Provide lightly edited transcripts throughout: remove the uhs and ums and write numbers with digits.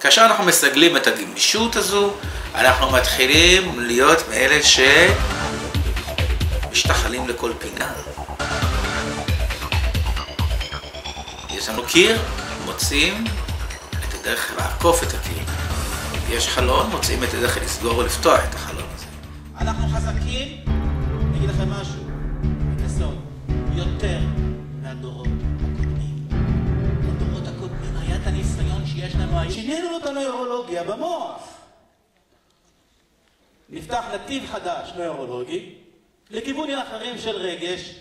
כאשר אנחנו מסגלים את הגמישות הזו, אנחנו מתחילים להיות מאלה שמשתחלים לכל פינה. יש לנו קיר, מוצאים את הדרך לעקוף את הקיר. יש חלון, מוצאים את הדרך לסגור ולפתוח את החלון הזה. אנחנו חזקים, אני אגיד לכם משהו, בסוד, יותר מהדורות הקודמים. בדורות הקודמים היה את הניסיון שיש לנו, שינינו לו את הנוירולוגיה במוח. נפתח נתיב חדש נוירולוגי, לכיוונים אחרים של רגש,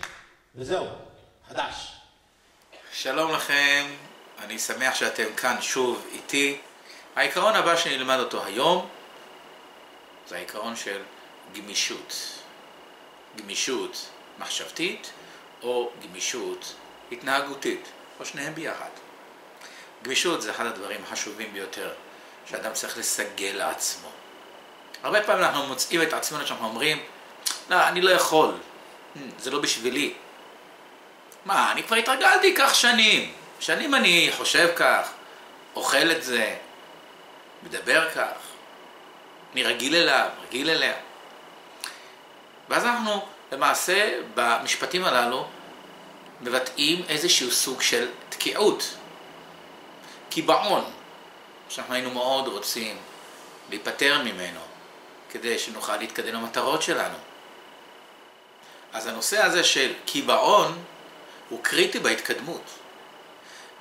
וזהו, חדש. שלום לכם, אני שמח שאתם כאן שוב איתי. העיקרון הבא שנלמד אותו היום, זה העיקרון של גמישות. גמישות מחשבתית או גמישות התנהגותית, או שניהם ביחד. גמישות זה אחד הדברים החשובים ביותר שאדם צריך לסגל לעצמו. הרבה פעמים אנחנו מוצאים את עצמנו שאנחנו אומרים, לא, אני לא יכול, זה לא בשבילי. מה, אני כבר התרגלתי כך שנים. שנים אני חושב כך, אוכל את זה, מדבר כך. אני רגיל אליו, רגיל אליה. ואז אנחנו למעשה במשפטים הללו מבטאים איזשהו סוג של תקיעות. קיבעון, שאנחנו היינו מאוד רוצים להיפטר ממנו, כדי שנוכל להתקדם למטרות שלנו. אז הנושא הזה של קיבעון הוא קריטי בהתקדמות.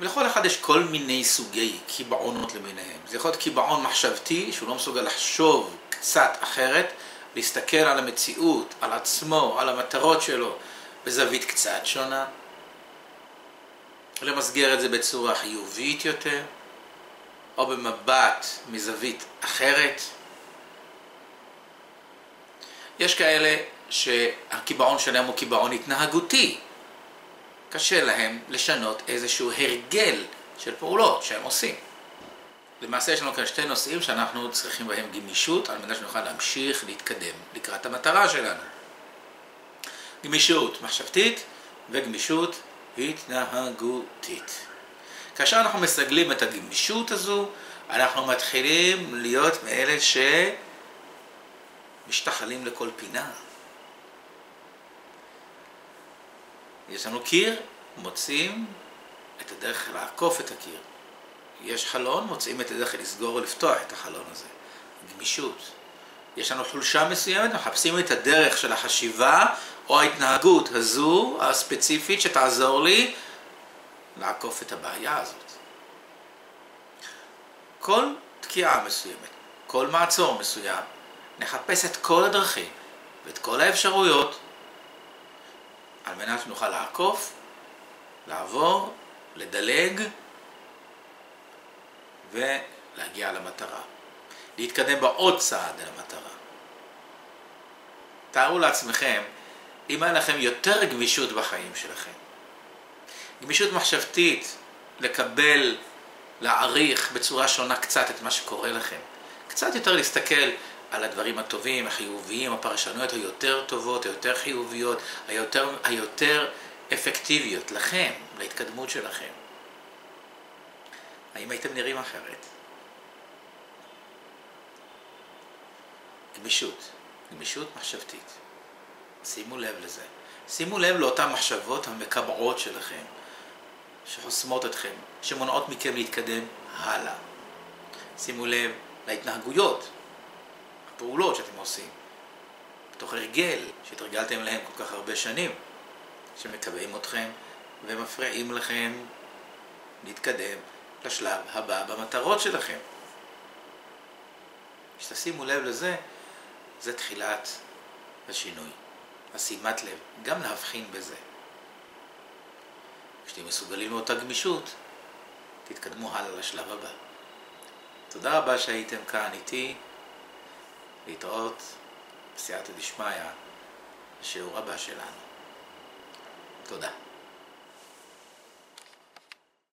ולכל אחד יש כל מיני סוגי קיבעונות למיניהם. זה יכול להיות קיבעון מחשבתי, שהוא לא מסוגל לחשוב קצת אחרת, להסתכל על המציאות, על עצמו, על המטרות שלו, בזווית קצת שונה. למסגר את זה בצורה חיובית יותר, או במבט מזווית אחרת. יש כאלה שהקיבעון שלהם הוא קיבעון התנהגותי. קשה להם לשנות איזשהו הרגל של פעולות שהם עושים. למעשה יש לנו כאן שתי נושאים שאנחנו צריכים בהם גמישות, על מנת שנוכל להמשיך להתקדם לקראת המטרה שלנו. גמישות מחשבתית וגמישות התנהגותית. כאשר אנחנו מסגלים את הגמישות הזו, אנחנו מתחילים להיות מאלה שמשתחלים לכל פינה. יש לנו קיר, מוצאים את הדרך לעקוף את הקיר. יש חלון, מוצאים את הדרך לסגור ולפתוח את החלון הזה. גמישות. יש לנו חולשה מסוימת, מחפשים את הדרך של החשיבה או ההתנהגות הזו הספציפית שתעזור לי לעקוף את הבעיה הזאת. כל תקיעה מסוימת, כל מעצור מסוים, נחפש את כל הדרכים ואת כל האפשרויות על מנת שנוכל לעקוף, לעבור, לדלג ולהגיע למטרה. להתקדם בעוד צעד אל המטרה. תארו לעצמכם, אם היה לכם יותר גמישות בחיים שלכם. גמישות מחשבתית, לקבל, להעריך בצורה שונה קצת את מה שקורה לכם. קצת יותר להסתכל על הדברים הטובים, החיוביים, הפרשנויות היותר טובות, היותר חיוביות, היותר אפקטיביות לכם, להתקדמות שלכם. האם הייתם נראים אחרת? גמישות מחשבתית. שימו לב לזה. שימו לב לאותן מחשבות המקבעות שלכם, שחוסמות אתכם, שמונעות מכם להתקדם הלאה. שימו לב להתנהגויות, הפעולות שאתם עושים, בתוך הרגל שהתרגלתם להם כל כך הרבה שנים, שמקבעים אתכם ומפריעים לכם להתקדם לשלב הבא במטרות שלכם. כשתשימו לב לזה, זה תחילת השינוי, השימת לב, גם להבחין בזה. כשאתם מסוגלים לאותה גמישות, תתקדמו הלאה לשלב הבא. תודה רבה שהייתם כאן איתי. להתראות בסייעתא דשמיא, בשיעור הבא שלנו. תודה.